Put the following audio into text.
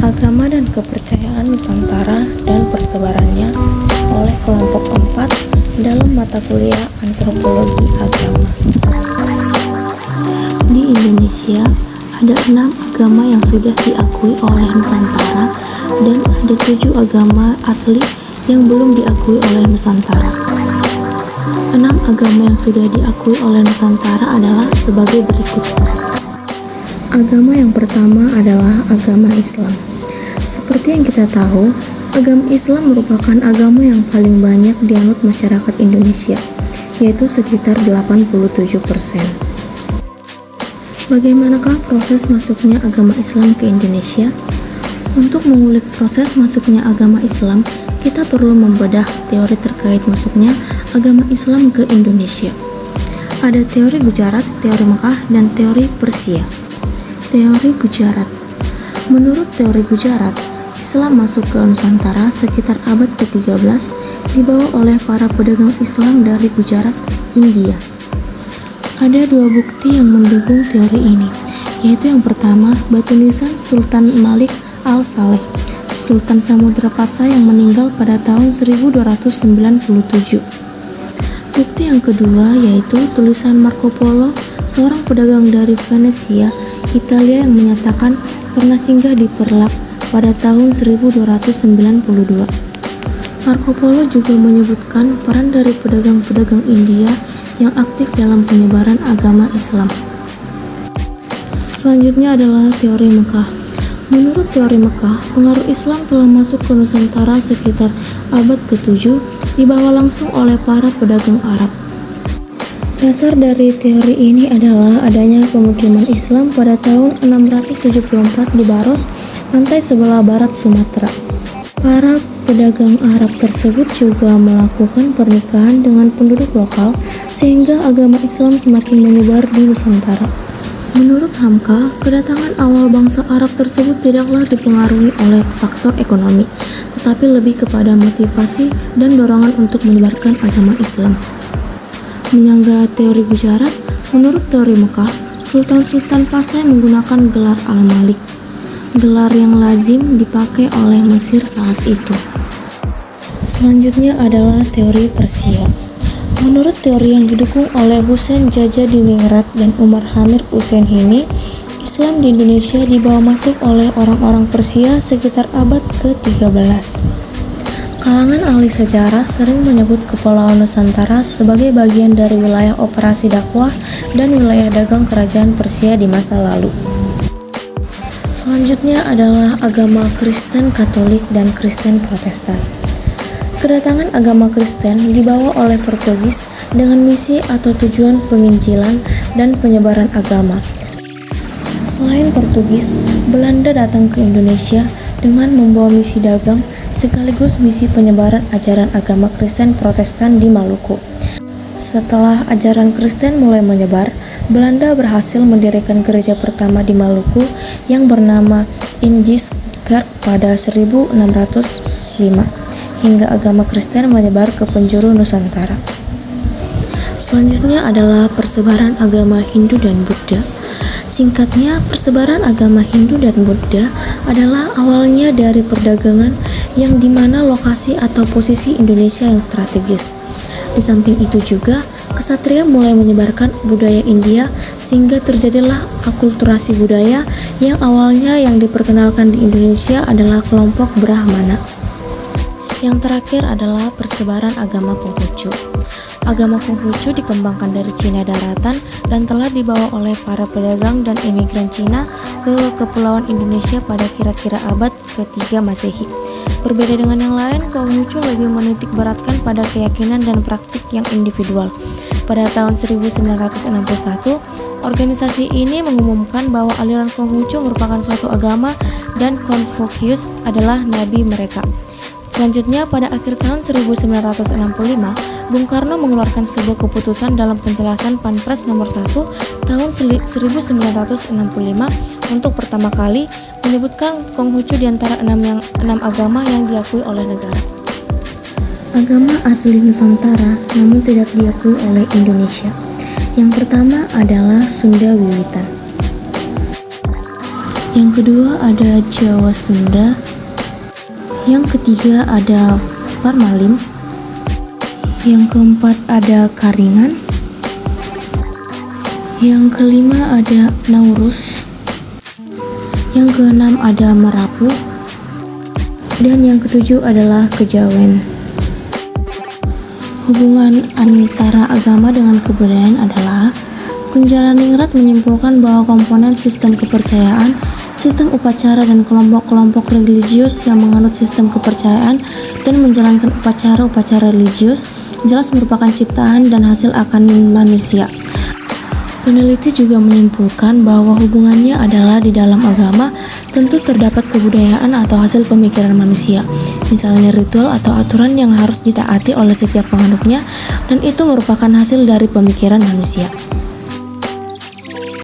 Agama dan kepercayaan Nusantara dan persebarannya oleh kelompok 4 dalam mata kuliah Antropologi Agama. Di Indonesia ada 6 agama yang sudah diakui oleh Nusantara dan ada 7 agama asli yang belum diakui oleh Nusantara. 6 agama yang sudah diakui oleh Nusantara adalah sebagai berikut. Agama yang pertama adalah agama Islam. Seperti yang kita tahu, agama Islam merupakan agama yang paling banyak dianut masyarakat Indonesia, yaitu sekitar 87%. Bagaimanakah proses masuknya agama Islam ke Indonesia? Untuk mengulik proses masuknya agama Islam, kita perlu membedah teori terkait masuknya agama Islam ke Indonesia. Ada teori Gujarat, teori Mekah, dan teori Persia. Teori Gujarat. Menurut teori Gujarat, Islam masuk ke Nusantara sekitar abad ke-13 dibawa oleh para pedagang Islam dari Gujarat, India. Ada 2 bukti yang mendukung teori ini, yaitu yang pertama, batu nisan Sultan Malik Al-Saleh, Sultan Samudra Pasai yang meninggal pada tahun 1297. Bukti yang kedua yaitu tulisan Marco Polo, seorang pedagang dari Venesia, Italia yang menyatakan pernah singgah di Perlak pada tahun 1292. Marco Polo juga menyebutkan peran dari pedagang-pedagang India yang aktif dalam penyebaran agama Islam. Selanjutnya adalah teori Mekah. Menurut teori Mekah, pengaruh Islam telah masuk ke Nusantara sekitar abad ke-7 dibawa langsung oleh para pedagang Arab. Dasar dari teori ini adalah adanya pemukiman Islam pada tahun 674 di Baros, pantai sebelah barat Sumatera. Para pedagang Arab tersebut juga melakukan pernikahan dengan penduduk lokal sehingga agama Islam semakin menyebar di Nusantara. Menurut Hamka, kedatangan awal bangsa Arab tersebut tidaklah dipengaruhi oleh faktor ekonomi, tetapi lebih kepada motivasi dan dorongan untuk menyebarkan agama Islam. Menyangga teori Gujarat, menurut teori Mekah, Sultan-Sultan Pasai menggunakan gelar Al-Malik, gelar yang lazim dipakai oleh Mesir saat itu. Selanjutnya adalah teori Persia. Menurut teori yang didukung oleh Husain Jajadiningrat dan Umar Hamir Usenhini, Islam di Indonesia dibawa masuk oleh orang-orang Persia sekitar abad ke-13. Kalangan ahli sejarah sering menyebut Kepulauan Nusantara sebagai bagian dari wilayah operasi dakwah dan wilayah dagang kerajaan Persia di masa lalu. Selanjutnya adalah agama Kristen Katolik dan Kristen Protestan. Kedatangan agama Kristen dibawa oleh Portugis dengan misi atau tujuan penginjilan dan penyebaran agama. Selain Portugis, Belanda datang ke Indonesia dengan membawa misi dagang sekaligus misi penyebaran ajaran agama Kristen Protestan di Maluku. Setelah ajaran Kristen mulai menyebar, Belanda berhasil mendirikan gereja pertama di Maluku yang bernama Injiskerk pada 1605, hingga agama Kristen menyebar ke penjuru Nusantara. Selanjutnya adalah persebaran agama Hindu dan Buddha. Singkatnya, persebaran agama Hindu dan Buddha adalah awalnya dari perdagangan yang dimana lokasi atau posisi Indonesia yang strategis. Di samping itu juga, kesatria mulai menyebarkan budaya India sehingga terjadilah akulturasi budaya yang awalnya yang diperkenalkan di Indonesia adalah kelompok Brahmana. Yang terakhir adalah persebaran agama Konghucu. Agama Konghucu dikembangkan dari Cina daratan dan telah dibawa oleh para pedagang dan imigran Cina ke Kepulauan Indonesia pada kira-kira abad ke-3 Masehi. Berbeda dengan yang lain, Konghucu lebih menitik beratkan pada keyakinan dan praktik yang individual. Pada tahun 1961, organisasi ini mengumumkan bahwa aliran Konghucu merupakan suatu agama dan Confucius adalah nabi mereka. Selanjutnya, pada akhir tahun 1965, Bung Karno mengeluarkan sebuah keputusan dalam penjelasan Panpres nomor 1 tahun 1965 untuk pertama kali menyebutkan Konghucu di antara 6 agama yang diakui oleh negara. Agama asli Nusantara namun tidak diakui oleh Indonesia. Yang pertama adalah Sunda Wiwitan. Yang kedua ada Jawa Sunda. Yang ketiga ada Parmalim. Yang keempat ada Karingan. Yang kelima ada Naurus. Yang keenam ada Merapu. Dan yang ketujuh adalah Kejawen. Hubungan antara agama dengan kebudayaan adalah Kunjaraningrat menyimpulkan bahwa komponen sistem kepercayaan, sistem upacara dan kelompok-kelompok religius yang menganut sistem kepercayaan dan menjalankan upacara-upacara religius jelas merupakan ciptaan dan hasil akan manusia. Peneliti juga menyimpulkan bahwa hubungannya adalah di dalam agama tentu terdapat kebudayaan atau hasil pemikiran manusia, misalnya ritual atau aturan yang harus ditaati oleh setiap penganutnya, dan itu merupakan hasil dari pemikiran manusia.